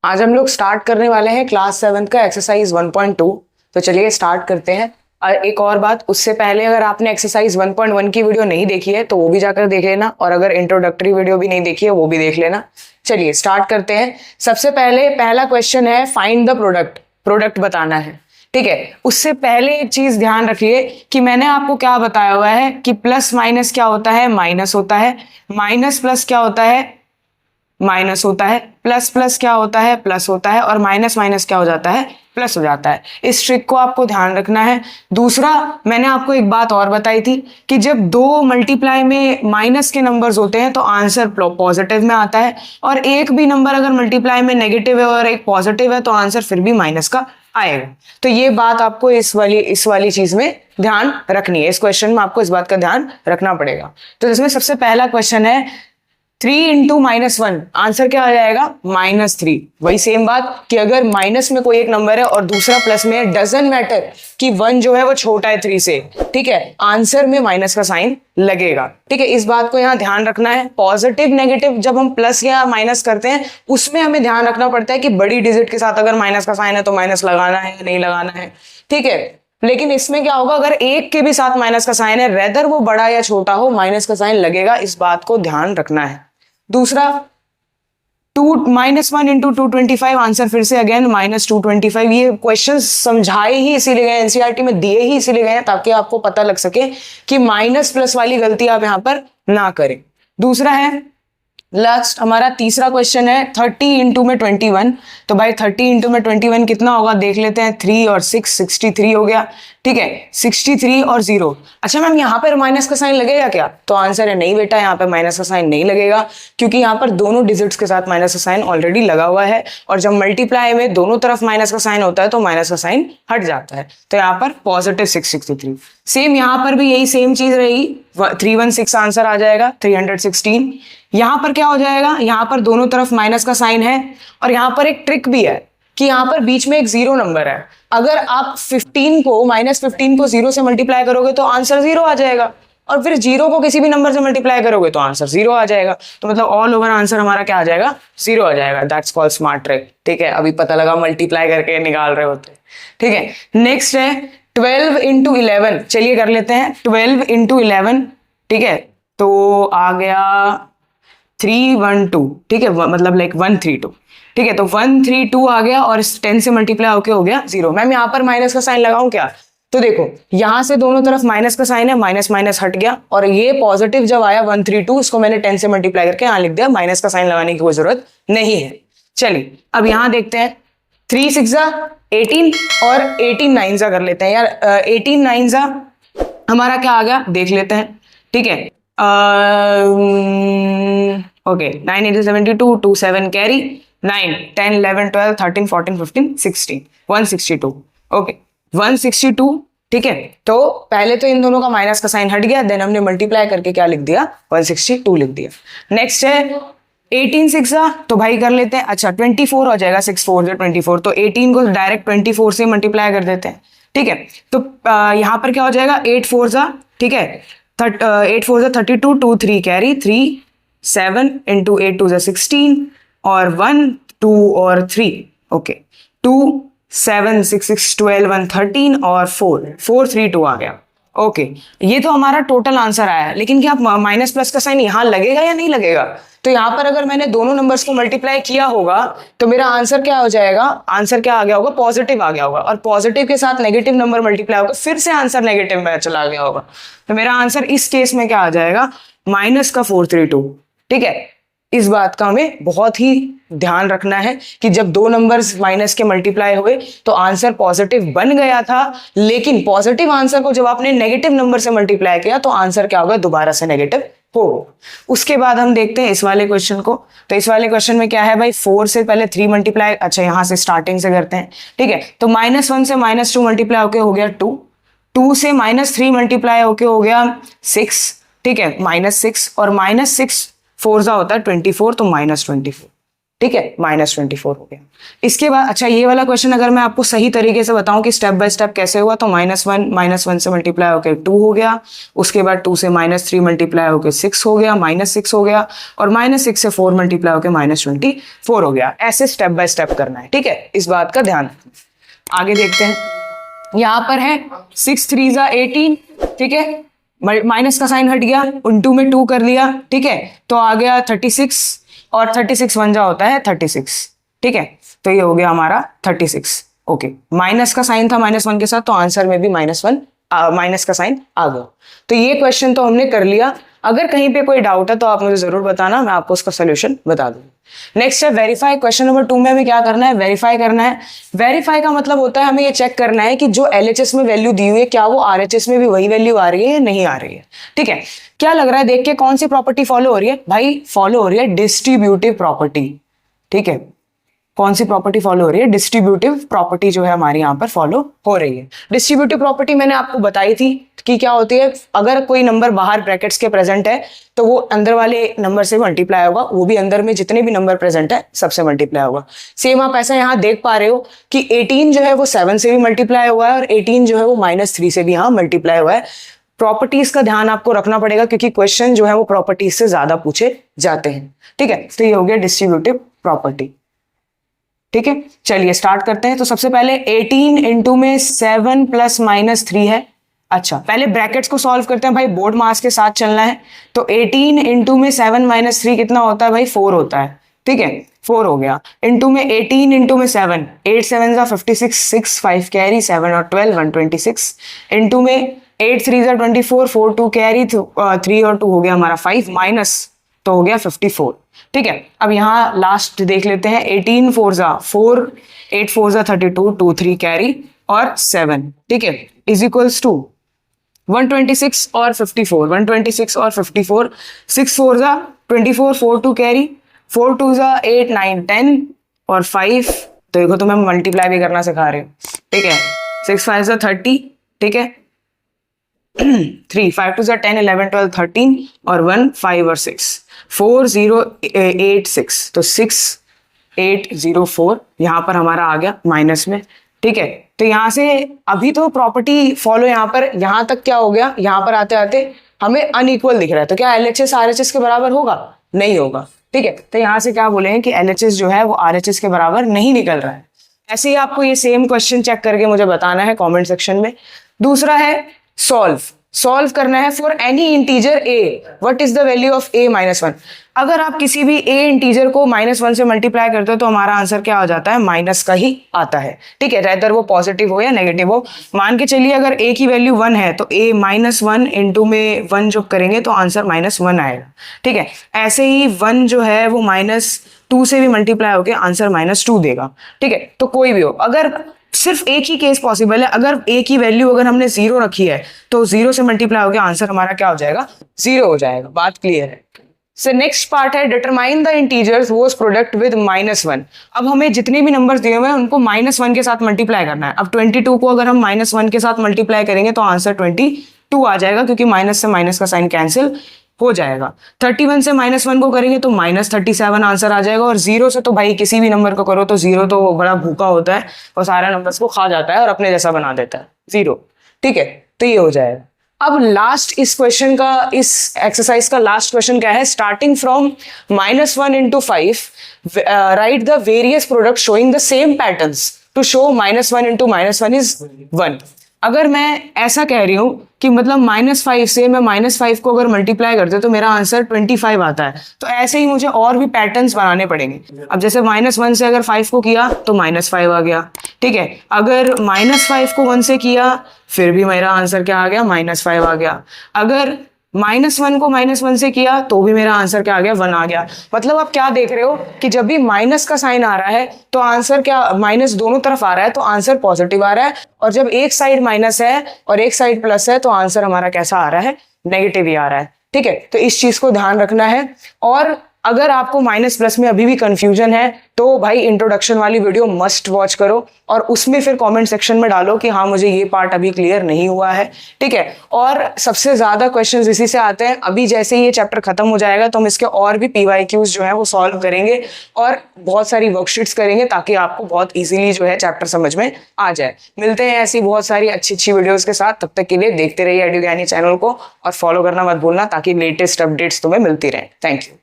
आज हम लोग स्टार्ट करने वाले हैं क्लास 7 का एक्सरसाइज 1.2। तो चलिए स्टार्ट करते हैं। और एक और बात, उससे पहले अगर आपने एक्सरसाइज 1.1 की वीडियो नहीं देखी है तो वो भी जाकर देख लेना, और अगर इंट्रोडक्टरी वीडियो भी नहीं देखी है वो भी देख लेना। चलिए स्टार्ट करते हैं। सबसे पहले पहला क्वेश्चन है फाइंड द प्रोडक्ट। प्रोडक्ट बताना है, ठीक है। उससे पहले एक चीज ध्यान रखिए कि मैंने आपको क्या बताया हुआ है कि प्लस माइनस क्या होता है, माइनस होता है। माइनस प्लस क्या होता है, माइनस होता है। प्लस प्लस क्या होता है, प्लस होता है। और माइनस माइनस क्या हो जाता है, प्लस हो जाता है। इस ट्रिक को आपको ध्यान रखना है। दूसरा, मैंने आपको एक बात और बताई थी कि जब दो मल्टीप्लाई में माइनस के नंबर्स होते हैं तो आंसर पॉजिटिव में आता है, और एक भी नंबर अगर मल्टीप्लाई में नेगेटिव है और एक पॉजिटिव है तो आंसर फिर भी माइनस का आएगा। तो ये बात आपको इस वाली चीज में ध्यान रखनी है। इस क्वेश्चन में आपको इस बात का ध्यान रखना पड़ेगा। तो इसमें सबसे पहला क्वेश्चन है 3 इंटू -1, आंसर क्या आ जाएगा, -3। वही सेम बात कि अगर माइनस में कोई एक नंबर है और दूसरा प्लस में है, डजंट मैटर कि 1 जो है वो छोटा है 3 से, ठीक है, आंसर में माइनस का साइन लगेगा, ठीक है। इस बात को यहाँ ध्यान रखना है। पॉजिटिव नेगेटिव जब हम प्लस या माइनस करते हैं उसमें हमें ध्यान रखना पड़ता है कि बड़ी डिजिट के साथ अगर माइनस का साइन है तो माइनस लगाना है या नहीं लगाना है, ठीक है। लेकिन इसमें क्या होगा, अगर एक के भी साथ माइनस का साइन है, रेदर वो बड़ा या छोटा हो, माइनस का साइन लगेगा। इस बात को ध्यान रखना है। दूसरा, -1 इंटू 225, आंसर फिर से अगेन -225। ये क्वेश्चन समझाए ही इसीलिए गए, एनसीईआरटी में दिए ही इसीलिए गए ताकि आपको पता लग सके कि माइनस प्लस वाली गलती आप यहां पर ना करें। दूसरा है, लास्ट हमारा तीसरा क्वेश्चन है 30 इंटू में 21। तो भाई 30 इंटू में 21 कितना होगा, देख लेते हैं। 3 और 6, 63 हो गया, ठीक है। 63 और 0। अच्छा मैम यहाँ पर माइनस का साइन लगेगा क्या, तो आंसर है नहीं बेटा, यहाँ पर माइनस का साइन नहीं लगेगा, क्योंकि यहाँ पर दोनों डिजिट्स के साथ माइनस का साइन ऑलरेडी लगा हुआ है, और जब मल्टीप्लाई में दोनों तरफ माइनस का साइन होता है तो माइनस का साइन हट जाता है। तो यहाँ पर पॉजिटिव 663। सेम यहाँ पर भी यही सेम चीज रहेगी, 316 आंसर आ जाएगा, 316। यहां पर क्या हो जाएगा, यहां पर दोनों तरफ माइनस का साइन है, और यहां पर एक ट्रिक भी है कि यहां पर बीच में एक 0 नंबर है। अगर आप -15 को 0 से मल्टीप्लाई करोगे तो आंसर 0 आ जाएगा, और फिर 0 को किसी भी नंबर से मल्टीप्लाई करोगे तो आंसर 0 आ जाएगा। तो मतलब ऑल ओवर आंसर हमारा क्या आ जाएगा, 0 आ जाएगा। दैट्स कॉल्ड स्मार्ट ट्रिक, ठीक है। अभी पता लगा मल्टीप्लाई करके निकाल रहे होते, ठीक है। नेक्स्ट है 12 इंटू 11। चलिए कर लेते हैं 12 इंटू 11, ठीक है। तो आ गया 312, ठीक है, मतलब लाइक 132, ठीक है। तो 132 आ गया, और इस 10 से मल्टीप्लाई होके हो गया 0। मैम यहाँ पर माइनस का साइन लगाऊं क्या, तो देखो यहां से दोनों तरफ माइनस का साइन है, माइनस माइनस हट गया, और ये पॉजिटिव जब आया 132, इसको मैंने 10 से मल्टीप्लाई करके यहां लिख दिया, माइनस का साइन लगाने की कोई जरूरत नहीं है। चलिए अब यहां देखते हैं, 3 6 18 और 18 9 कर लेते हैं यार। 18 9 हमारा क्या आ गया, देख लेते हैं, ठीक है। Okay 9 8 72, 2 7 carry, 9 10 11 12 13 14 15 16, 162। ओके 162, ठीक है। तो पहले तो इन दोनों का माइनस का साइन हट गया, देन हमने मल्टीप्लाई करके क्या लिख दिया, 162 लिख दिया। नेक्स्ट है 18 6, तो भाई कर लेते हैं। अच्छा 24 हो जाएगा, 6 4 24, तो 18 को डायरेक्ट 24 से मल्टीप्लाई कर देते हैं, ठीक है। तो यहाँ पर क्या हो जाएगा, 8 4, ठीक है, 8 4 32, 2 3 कैरी, 3 7 इंटू 8 2 16, और 1 2 और 3, ओके 2 7 6 6 12 1 13, और 4 4 3 2 आ गया। ओके ये तो हमारा टोटल आंसर आया, लेकिन क्या माइनस प्लस का साइन यहाँ लगेगा या नहीं लगेगा, तो यहाँ पर अगर मैंने दोनों नंबर्स को मल्टीप्लाई किया होगा तो मेरा आंसर क्या हो जाएगा, आंसर क्या आ गया होगा, पॉजिटिव आ गया होगा, और पॉजिटिव के साथ नेगेटिव नंबर मल्टीप्लाई होगा, फिर से आंसर नेगेटिव में चला गया होगा। तो मेरा आंसर इस केस में क्या आ जाएगा, माइनस का 432, ठीक है। इस बात का हमें बहुत ही ध्यान रखना है कि जब दो नंबर्स माइनस के मल्टीप्लाई हुए तो आंसर पॉजिटिव बन गया था, लेकिन पॉजिटिव आंसर को जब आपने नेगेटिव नंबर से मल्टीप्लाई किया तो आंसर क्या होगा, दोबारा से नेगेटिव हो। उसके बाद हम देखते हैं इस वाले क्वेश्चन को। तो इस वाले क्वेश्चन में क्या है भाई, 4 से पहले 3 मल्टीप्लाई, अच्छा यहां से स्टार्टिंग से करते हैं, ठीक है। तो -1 से -2 मल्टीप्लाई होके हो गया 2, 2 से -3 मल्टीप्लाई होके हो गया 6, ठीक है, -6, और -6 4 होता है 24, तो -24, ठीक है, -24 हो गया। इसके बाद अच्छा ये वाला क्वेश्चन अगर मैं आपको सही तरीके से बताऊं कि स्टेप बाय स्टेप कैसे हुआ, तो -1 से मल्टीप्लाई होकर 2 हो गया, उसके बाद 2 से -3 मल्टीप्लाई होकर 6 हो गया, -6 हो गया, और -6 से 4 मल्टीप्लाई होकर -24 हो गया। ऐसे स्टेप बाय स्टेप करना है, ठीक है, इस बात का ध्यान। आगे देखते हैं, यहाँ पर है 6 3 18, ठीक है, माइनस का साइन हट गया, उन 2 में 2 कर लिया, ठीक है, तो आ गया 36, और 36 1 जा होता है 36, ठीक है, तो ये हो गया हमारा 36। ओके, माइनस का साइन था -1 के साथ, तो आंसर में भी माइनस का साइन आ गया। तो ये क्वेश्चन तो हमने कर लिया। अगर कहीं पे कोई डाउट है तो आप मुझे जरूर बताना, मैं आपको उसका सोल्यूशन बता दूंगा। नेक्स्ट है वेरीफाई। क्वेश्चन नंबर 2 में हमें क्या करना है, वेरीफाई करना है। वेरीफाई का मतलब होता है हमें ये चेक करना है कि जो LHS में वैल्यू दी हुई है क्या वो RHS में भी वही वैल्यू आ रही है या नहीं आ रही है, ठीक है। क्या लग रहा है देख के, कौन सी प्रॉपर्टी फॉलो हो रही है भाई, फॉलो हो रही है डिस्ट्रीब्यूटिव प्रॉपर्टी, ठीक है। कौन सी प्रॉपर्टी फॉलो हो रही है, डिस्ट्रीब्यूटिव प्रॉपर्टी जो है हमारी यहाँ पर फॉलो हो रही है। डिस्ट्रीब्यूटिव प्रॉपर्टी मैंने आपको बताई थी कि क्या होती है, अगर कोई नंबर बाहर ब्रैकेट्स के प्रेजेंट है तो वो अंदर वाले नंबर से मल्टीप्लाई होगा, वो भी अंदर में जितने भी नंबर प्रेजेंट है सबसे मल्टीप्लाई होगा। सेम आप ऐसा यहाँ देख पा रहे हो कि 18 जो है वो 7 से भी मल्टीप्लाई हुआ है, और 18 जो है वो -3 से भी यहाँ मल्टीप्लाई हुआ है। प्रॉपर्टीज का ध्यान आपको रखना पड़ेगा क्योंकि क्वेश्चन जो है वो प्रॉपर्टीज से ज्यादा पूछे जाते हैं, ठीक है। तो ये हो गया डिस्ट्रीब्यूटिव प्रॉपर्टी, ठीक है। चलिए स्टार्ट करते हैं। तो सबसे पहले 18 इंटू में 7 प्लस -3 है। अच्छा, पहले ब्रैकेट्स को सॉल्व करते हैं भाई, बोर्ड मास के साथ चलना है। तो 18 इंटू में 7 -3 कितना होता है भाई, 4 होता है, ठीक है, 4 हो गया। इंटू में 18 इंटू में 7, 8 7 जा 56, 6 5 कैरी, 7 और 12 126। इंटू में 8 3 जा 24, 4 2 कैरी, 3 और 2 हो गया हमारा 5, माइनस तो हो गया 54, ठीक है। अब यहाँ लास्ट देख लेते हैं, 18 4 जा 4, 8 4 जा 32, 2 3 कैरी और 7, ठीक है, इज इक्वल्स टू 126 और 54, 126 और 54, 6 4 जा 24, 4 2 कैरी, 4 2 जा 8 9 10 और 5, तो देखो तो मैं मल्टीप्लाई भी करना सिखा रही हूँ, ठीक है, 6 5 जा 30, ठीक है, 3 5 2 जा 10 11 12 13 और 1 5 और 6 4 0 8 6, तो 6 8 0 4 यहाँ पर हमारा आ गया माइनस में, ठीक है। तो यहाँ से अभी तो प्रॉपर्टी फॉलो यहाँ पर, यहाँ तक क्या हो गया, यहाँ पर आते आते हमें अनइक्वल दिख रहा है, तो क्या LHS RHS के बराबर होगा, नहीं होगा, ठीक है। तो यहाँ से क्या बोलेंगे कि LHS जो है वो RHS के बराबर नहीं निकल रहा है। ऐसे ही आपको ये सेम क्वेश्चन चेक करके मुझे बताना है कॉमेंट सेक्शन में। दूसरा है सॉल्व करना है for any integer a, what is the value of a -1। अगर आप किसी भी a इंटीजर को -1 से मल्टीप्लाई करते हो तो हमारा आंसर क्या हो जाता है, माइनस का ही आता है, ठीक है, रेदर वो पॉजिटिव हो या नेगेटिव हो। मान के चलिए अगर a की वैल्यू 1 है तो a -1 इंटू में 1 जो करेंगे तो आंसर -1 आएगा, ठीक है। ऐसे ही 1 जो है वो -2 से भी मल्टीप्लाई होकर आंसर -2 देगा, ठीक है। तो कोई भी हो, अगर सिर्फ एक ही केस पॉसिबल है, अगर a की वैल्यू अगर हमने 0 रखी है तो 0 से मल्टीप्लाई होकर आंसर हमारा क्या हो जाएगा, 0 हो जाएगा। बात क्लियर है। सो नेक्स्ट पार्ट है determine the integers whose product with -1। अब हमें जितने भी नंबर्स दिए हुए हैं उनको -1 के साथ मल्टीप्लाई करना है। अब 22 को अगर हम -1 के साथ मल्टीप्लाई करेंगे तो आंसर 22 आ जाएगा, क्योंकि माइनस से माइनस का साइन कैंसिल हो जाएगा। 31 से -1 को करेंगे तो -37 आंसर आ जाएगा, और 0 से तो भाई किसी भी नंबर को करो तो 0 तो बड़ा भूखा होता है और सारे नंबर्स को खा जाता है और अपने जैसा बना देता है 0, ठीक है। तो ये हो जाएगा। अब लास्ट इस क्वेश्चन का, इस एक्सरसाइज का लास्ट क्वेश्चन क्या है, starting from -1 into 5 write the various product showing the same patterns to show -1 into -1 is 1। अगर मैं ऐसा कह रही हूं कि मतलब -5 से मैं -5 को अगर मल्टीप्लाई करते तो मेरा आंसर 25 आता है, तो ऐसे ही मुझे और भी पैटर्न्स बनाने पड़ेंगे। अब जैसे -1 से अगर 5 को किया तो -5 आ गया, ठीक है। अगर -5 को 1 से किया फिर भी मेरा आंसर क्या आ गया, -5 आ गया। अगर -1 को -1 से किया तो भी मेरा आंसर क्या आ गया, 1 आ गया। मतलब आप क्या देख रहे हो कि जब भी माइनस का साइन आ रहा है तो आंसर क्या, माइनस दोनों तरफ आ रहा है तो आंसर पॉजिटिव आ रहा है, और जब एक साइड माइनस है और एक साइड प्लस है तो आंसर हमारा कैसा आ रहा है, नेगेटिव ही आ रहा है, ठीक है। तो इस चीज को ध्यान रखना है। और अगर आपको माइनस प्लस में अभी भी कंफ्यूजन है तो भाई इंट्रोडक्शन वाली वीडियो मस्ट वॉच करो और उसमें फिर कमेंट सेक्शन में डालो कि हाँ मुझे ये पार्ट अभी क्लियर नहीं हुआ है, ठीक है। और सबसे ज्यादा क्वेश्चंस इसी से आते हैं। अभी जैसे ये चैप्टर खत्म हो जाएगा तो हम इसके और भी PYQs जो है वो सॉल्व करेंगे और बहुत सारी वर्कशीट्स करेंगे ताकि आपको बहुत ईजिली जो है चैप्टर समझ में आ जाए। मिलते हैं ऐसी बहुत सारी अच्छी अच्छी वीडियोज के साथ, तब तक के लिए देखते रहिए एडुज्ञानी चैनल को और फॉलो करना मत भूलना ताकि लेटेस्ट अपडेट्स तुम्हें मिलती रहे। Thank you.